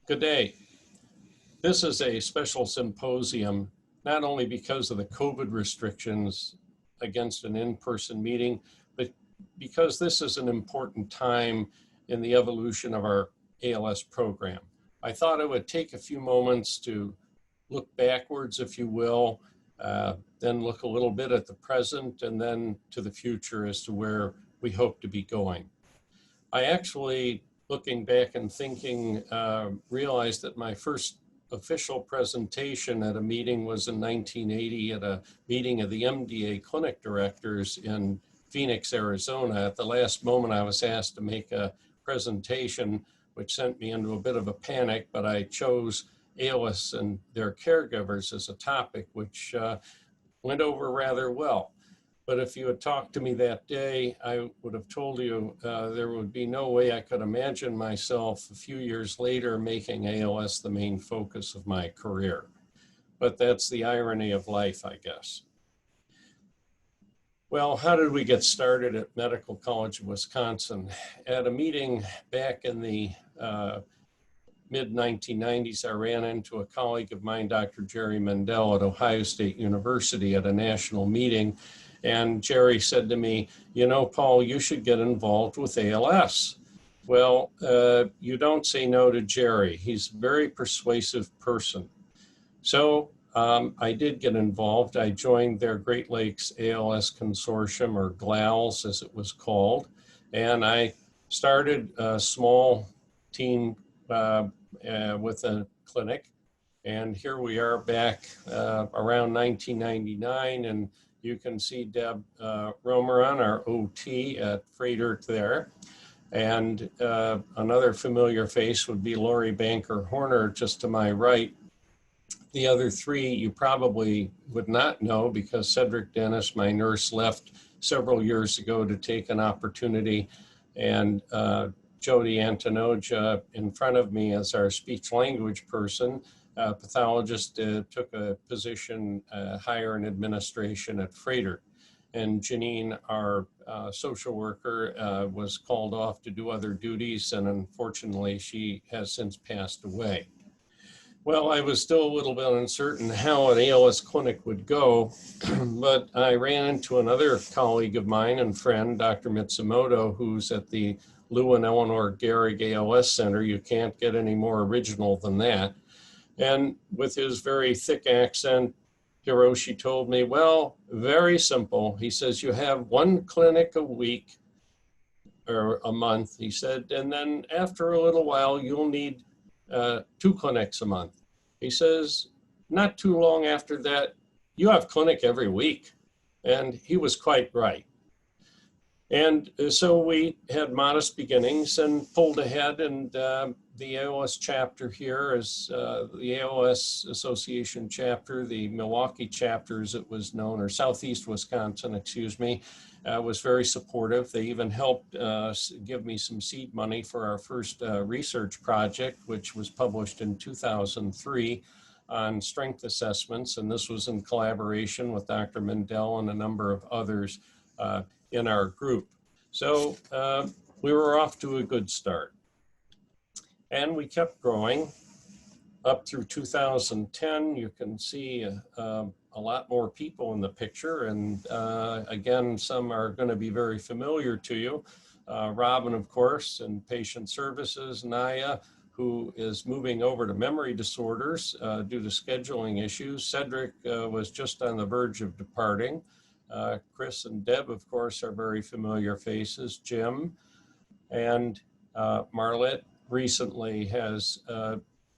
Good day. This is a special symposium, not only because of the COVID restrictions against an in-person meeting, but because this is an important time in the evolution of our ALS program. I thought I would take a few moments to look backwards, if you will, then look a little bit at the present and then to the future as to where we hope to be going. I actually, looking back and thinking, realized that my first official presentation at a meeting was in 1980 at a meeting of the MDA clinic directors in Phoenix, Arizona. At the last moment, I was asked to make a presentation, which sent me into a bit of a panic, but I chose ALS and their caregivers as a topic, which went over rather well. But if you had talked to me that day, I would have told you there would be no way I could imagine myself a few years later making ALS the main focus of my career. But that's the irony of life, I guess. Well, how did we get started at Medical College of Wisconsin? At a meeting back in the mid-1990s, I ran into a colleague of mine, Dr. Jerry Mendel at Ohio State University at a national meeting. And Jerry said to me, you know, Paul, you should get involved with ALS. Well, you don't say no to Jerry. He's a very persuasive person. So I did get involved. I joined their Great Lakes ALS Consortium, or GLALS as it was called. And I started a small team with a clinic. And here we are back around 1999. And you can see Deb Romeron, our OT at Froedtert there. And another familiar face would be Lori Banker-Horner just to my right. The other three you probably would not know because Cedric Dennis, my nurse, left several years ago to take an opportunity. And Jody Antinoja in front of me as our speech language person. Pathologist took a position higher in administration at Froedtert. And Janine, our social worker, was called off to do other duties, and unfortunately she has since passed away. Well, I was still a little bit uncertain how an ALS clinic would go, but I ran into another colleague of mine and friend, Dr. Mitsumoto, who's at the Lou and Eleanor Gehrig ALS Center. You can't get any more original than that. And with his very thick accent, Hiroshi told me, well, very simple. He says, you have one clinic a week or a month, he said, and then after a little while, you'll need 2 clinics a month. He says, not too long after that, you have clinic every week. And he was quite right. And so we had modest beginnings and pulled ahead, and the ALS chapter here is the ALS Association chapter, the Milwaukee chapter as it was known, or Southeast Wisconsin, excuse me, was very supportive. They even helped give me some seed money for our first research project, which was published in 2003 on strength assessments. And this was in collaboration with Dr. Mendel and a number of others in our group. So we were off to a good start. And we kept growing up through 2010. You can see a lot more people in the picture. And again, some are going to be very familiar to you. Robin, of course, in patient services, Naya, who is moving over to memory disorders due to scheduling issues. Cedric was just on the verge of departing. Chris and Deb, of course, are very familiar faces. Jim and Marlette recently has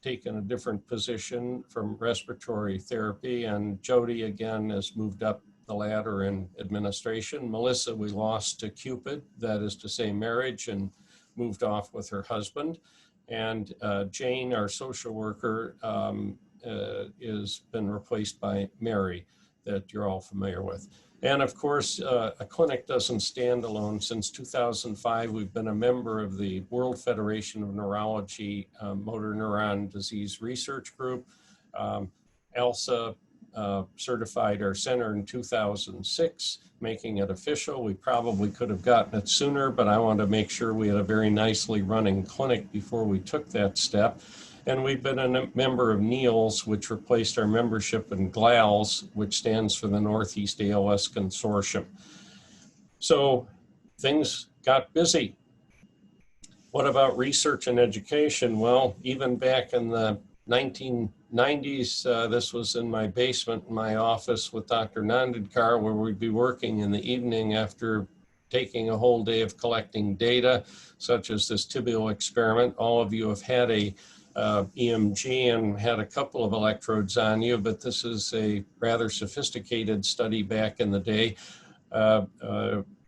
taken a different position from respiratory therapy, and Jody again has moved up the ladder in administration. Melissa we lost to Cupid, that is to say marriage, and moved off with her husband. And Jane, our social worker, has been replaced by Mary, that you're all familiar with. And of course, a clinic doesn't stand alone. Since 2005, we've been a member of the World Federation of Neurology Motor Neuron Disease Research Group. ELSA certified our center in 2006, making it official. We probably could have gotten it sooner, but I wanted to make sure we had a very nicely running clinic before we took that step. And we've been a member of NEALS, which replaced our membership in GLALS, which stands for the Northeast ALS Consortium. So things got busy. What about research and education? Well, even back in the 1990s, this was in my basement in my office with Dr. Nandedkar, where we'd be working in the evening after taking a whole day of collecting data, such as this tibial experiment. All of you have had a EMG and had a couple of electrodes on you, but this is a rather sophisticated study back in the day,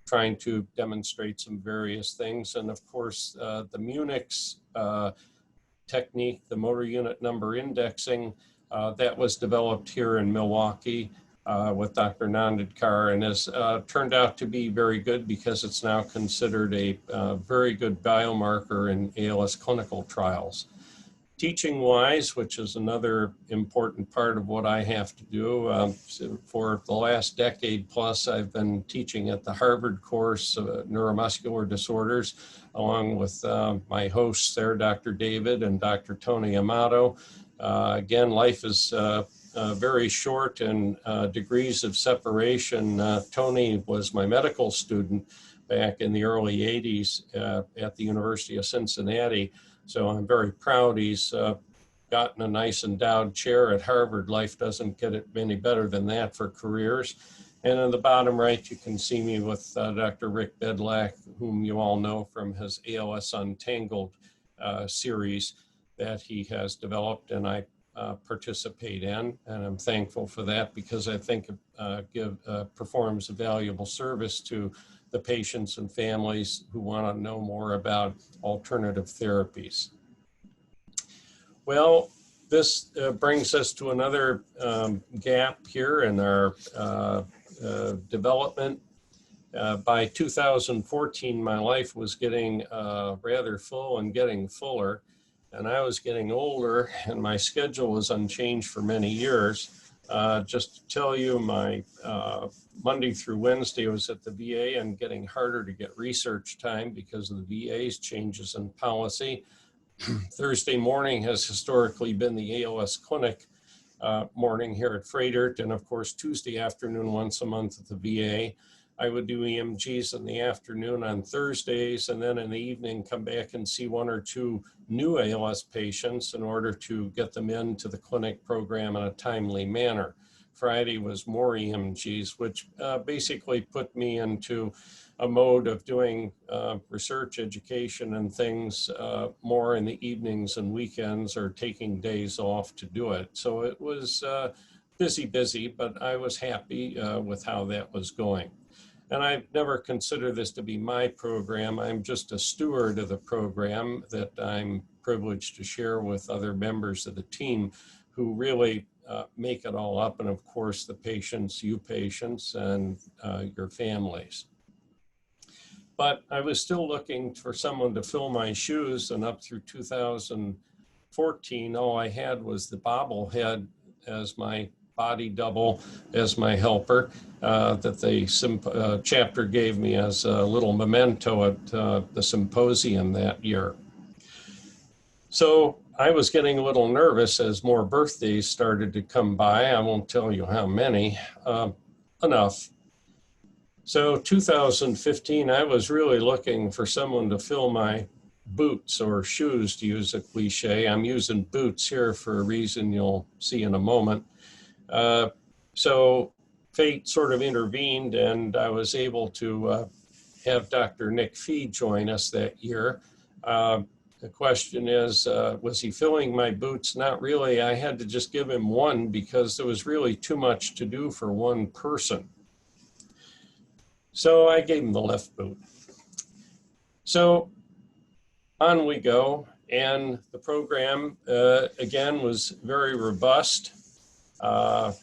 trying to demonstrate some various things. And of course, the Munich's technique, the motor unit number indexing, that was developed here in Milwaukee with Dr. Nandedkar, and has turned out to be very good because it's now considered a very good biomarker in ALS clinical trials. Teaching-wise, which is another important part of what I have to do, for the last decade plus, I've been teaching at the Harvard course of neuromuscular disorders, along with my hosts there, Dr. David and Dr. Tony Amato. Again, life is very short and degrees of separation. Tony was my medical student back in the early 80s at the University of Cincinnati. So I'm very proud he's gotten a nice endowed chair at Harvard. Life doesn't get it any better than that for careers. And in the bottom right, you can see me with Dr. Rick Bedlack, whom you all know from his ALS Untangled series that he has developed and I participate in. And I'm thankful for that because I think it performs a valuable service to the patients and families who want to know more about alternative therapies. Well, this brings us to another gap here in our development. By 2014, my life was getting rather full and getting fuller, and I was getting older, and my schedule was unchanged for many years. Just to tell you, my Monday through Wednesday was at the VA and getting harder to get research time because of the VA's changes in policy. Thursday morning has historically been the ALS clinic morning here at Froedtert, and of course Tuesday afternoon once a month at the VA. I would do EMGs in the afternoon on Thursdays, and then in the evening come back and see one or two new ALS patients in order to get them into the clinic program in a timely manner. Friday was more EMGs, which basically put me into a mode of doing research, education, and things more in the evenings and weekends, or taking days off to do it. So it was busy, but I was happy with how that was going. And I've never considered this to be my program. I'm just a steward of the program that I'm privileged to share with other members of the team who really make it all up. And of course, the patients, you patients, and your families. But I was still looking for someone to fill my shoes, and up through 2014, all I had was the bobblehead as my body double, as my helper, that the chapter gave me as a little memento at the symposium that year. So I was getting a little nervous as more birthdays started to come by. I won't tell you how many, enough. So 2015, I was really looking for someone to fill my boots or shoes, to use a cliche. I'm using boots here for a reason you'll see in a moment. So fate sort of intervened, and I was able to have Dr. Nick Fee join us that year. The question is, was he filling my boots? Not really. I had to just give him one because there was really too much to do for one person. So I gave him the left boot. So on we go. And the program, again, was very robust. I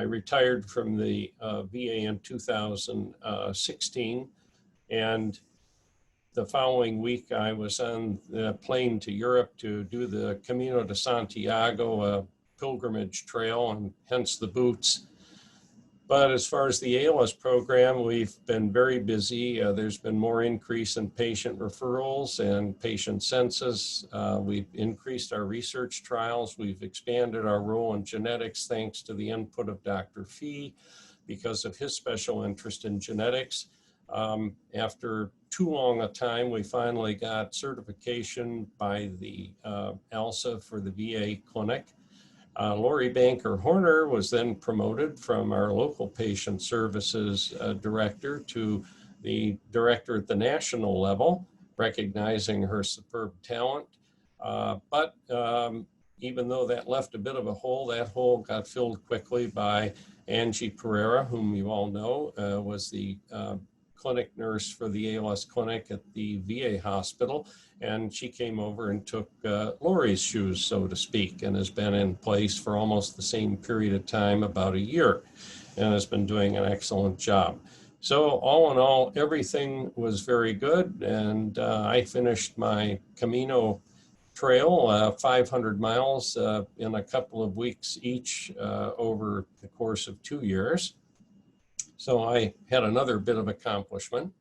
retired from the VA in 2016, and the following week I was on the plane to Europe to do the Camino de Santiago, a pilgrimage trail, and hence the boots. But as far as the ALS program, we've been very busy. There's been more increase in patient referrals and patient census. We've increased our research trials. We've expanded our role in genetics thanks to the input of Dr. Fee because of his special interest in genetics. After too long a time, we finally got certification by the ALSA for the VA clinic. Lori Banker Horner was then promoted from our local patient services director to the director at the national level, recognizing her superb talent. But even though that left a bit of a hole, that hole got filled quickly by Angie Pereira, whom you all know, was the clinic nurse for the ALS clinic at the VA hospital. And she came over and took Lori's shoes, so to speak, and has been in place for almost the same period of time, about a year, and has been doing an excellent job. So all in all, everything was very good. And I finished my Camino trail, 500 miles in a couple of weeks each over the course of 2 years. So I had another bit of accomplishment.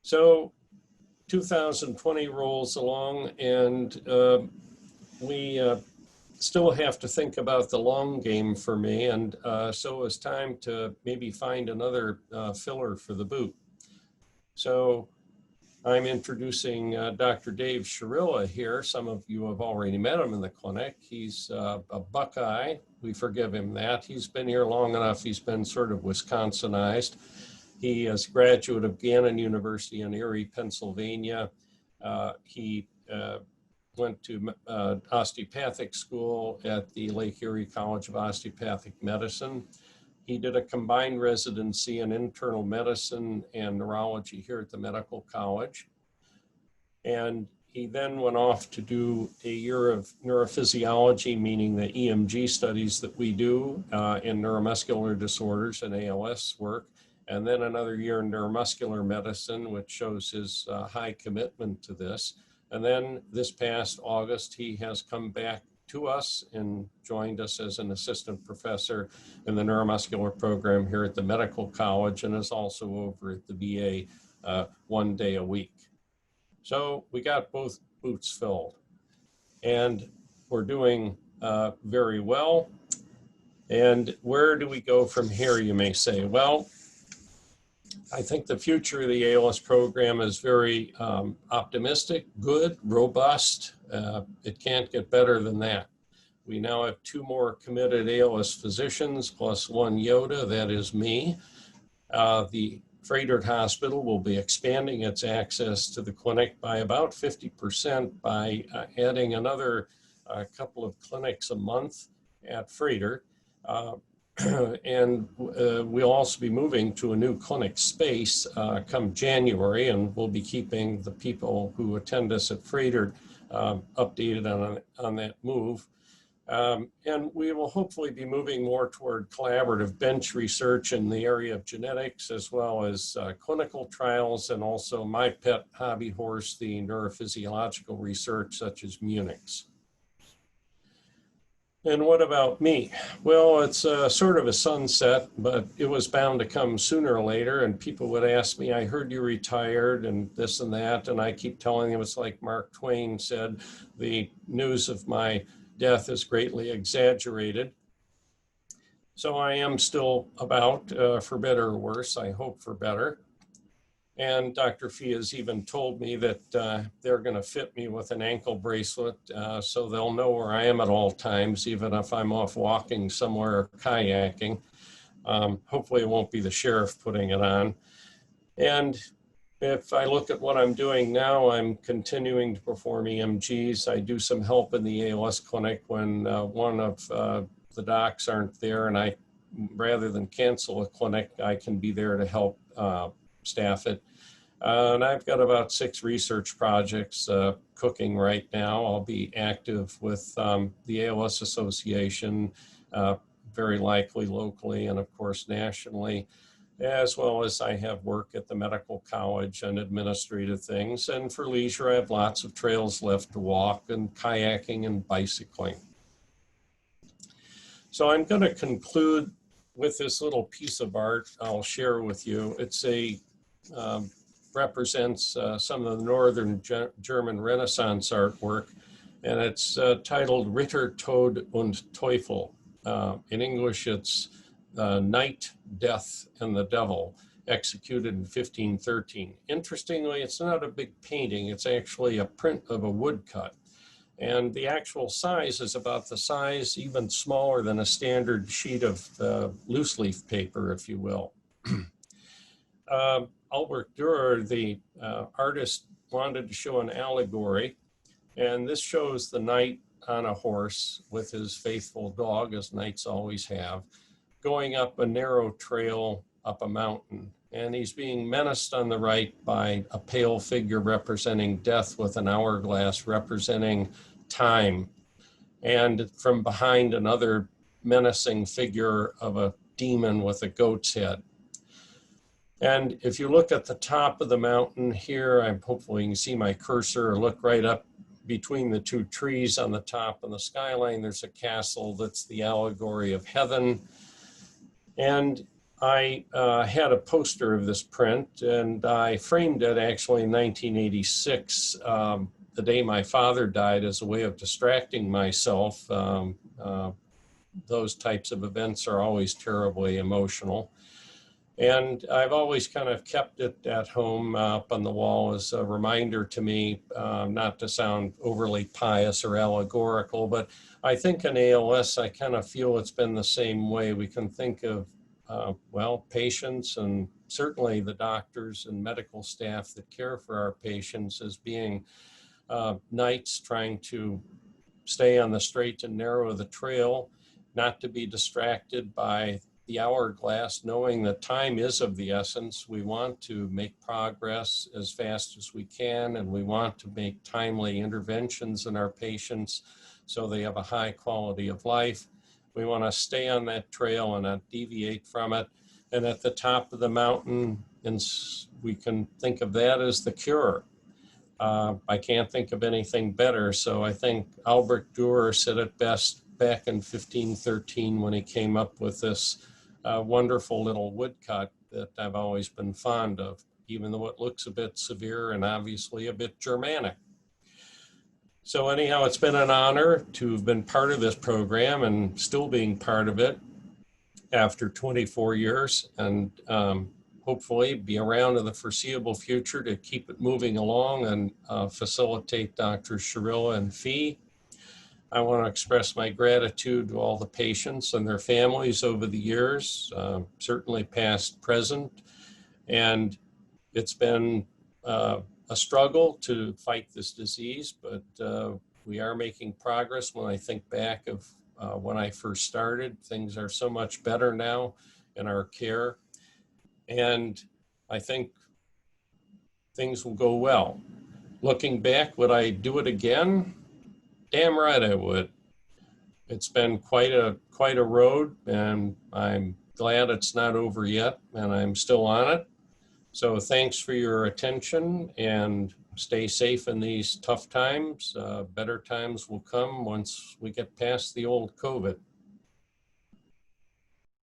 So 2020 rolls along, and we still have to think about the long game for me. And so it's time to maybe find another filler for the boot. So I'm introducing Dr. Dave Sharilla here. Some of you have already met him in the clinic. He's a Buckeye. We forgive him that. He's been here long enough. He's been sort of Wisconsinized. He is a graduate of Gannon University in Erie, Pennsylvania. He went to osteopathic school at the Lake Erie College of Osteopathic Medicine. He did a combined residency in internal medicine and neurology here at the medical college. And he then went off to do a year of neurophysiology, meaning the EMG studies that we do in neuromuscular disorders and ALS work. And then another year in neuromuscular medicine, which shows his high commitment to this. And then this past August, he has come back to us and joined us as an assistant professor in the neuromuscular program here at the medical college, and is also over at the VA 1 day a week. So we got both boots filled, and we're doing very well. And where do we go from here, you may say? Well, I think the future of the ALS program is very optimistic, good, robust. It can't get better than that. We now have 2 more committed ALS physicians plus 1 YODA, that is me. The Froedtert Hospital will be expanding its access to the clinic by about 50% by adding another couple of clinics a month at Froedtert. And we'll also be moving to a new clinic space come January, and we'll be keeping the people who attend us at Froedtert updated on that move. And we will hopefully be moving more toward collaborative bench research in the area of genetics, as well as clinical trials, and also my pet hobby horse, the neurophysiological research such as Munich's. And what about me? Well, it's sort of a sunset, but it was bound to come sooner or later. And people would ask me, I heard you retired and this and that. And I keep telling them, it's like Mark Twain said, the news of my death is greatly exaggerated. So I am still about, for better or worse, I hope for better. And Dr. Fee has even told me that they're going to fit me with an ankle bracelet so they'll know where I am at all times, even if I'm off walking somewhere or kayaking. Hopefully it won't be the sheriff putting it on. And if I look at what I'm doing now, I'm continuing to perform EMGs. I do some help in the ALS clinic when one of the docs aren't there, and I, rather than cancel a clinic, I can be there to help staff it. And I've got about 6 research projects cooking right now. I'll be active with the ALS Association, very likely locally and of course nationally, as well as I have work at the medical college and administrative things. And for leisure, I have lots of trails left to walk, and kayaking and bicycling. So I'm going to conclude with this little piece of art I'll share with you. It's a represents some of the Northern German Renaissance artwork, and it's titled Ritter, Tod und Teufel. In English, it's Night, Death, and the Devil, executed in 1513. Interestingly, it's not a big painting. It's actually a print of a woodcut. And the actual size is about the size, even smaller than a standard sheet of loose leaf paper, if you will. Albert Dürer, the artist, wanted to show an allegory. And this shows the knight on a horse with his faithful dog, as knights always have, going up a narrow trail up a mountain. And he's being menaced on the right by a pale figure representing death with an hourglass representing time. And from behind, another menacing figure of a demon with a goat's head. And if you look at the top of the mountain here, hopefully you can see my cursor, or look right up between the two trees on the top of the skyline, there's a castle that's the allegory of heaven. And I had a poster of this print, and I framed it actually in 1986, the day my father died, as a way of distracting myself. Those types of events are always terribly emotional. And I've always kind of kept it at home up on the wall as a reminder to me, not to sound overly pious or allegorical, but I think in ALS, I kind of feel it's been the same way. We can think of, well, patients and certainly the doctors and medical staff that care for our patients as being knights trying to stay on the straight and narrow of the trail, not to be distracted by the hourglass, knowing that time is of the essence. We want to make progress as fast as we can, and we want to make timely interventions in our patients so they have a high quality of life. We want to stay on that trail and not deviate from it. And at the top of the mountain, and we can think of that as the cure. I can't think of anything better. So I think Albert Dürer said it best back in 1513 when he came up with this wonderful little woodcut that I've always been fond of, even though it looks a bit severe and obviously a bit Germanic. So anyhow, it's been an honor to have been part of this program and still being part of it after 24 years, and hopefully be around in the foreseeable future to keep it moving along and facilitate Drs. Sharilla and Fee. I want to express my gratitude to all the patients and their families over the years, certainly past, present, and it's been a struggle to fight this disease, but we are making progress. When I think back of when I first started, things are so much better now in our care, and I think things will go well. Looking back, would I do it again? Damn right I would. It's been quite a road, and I'm glad it's not over yet, and I'm still on it. So thanks for your attention, and stay safe in these tough times. Better times will come once we get past the old COVID.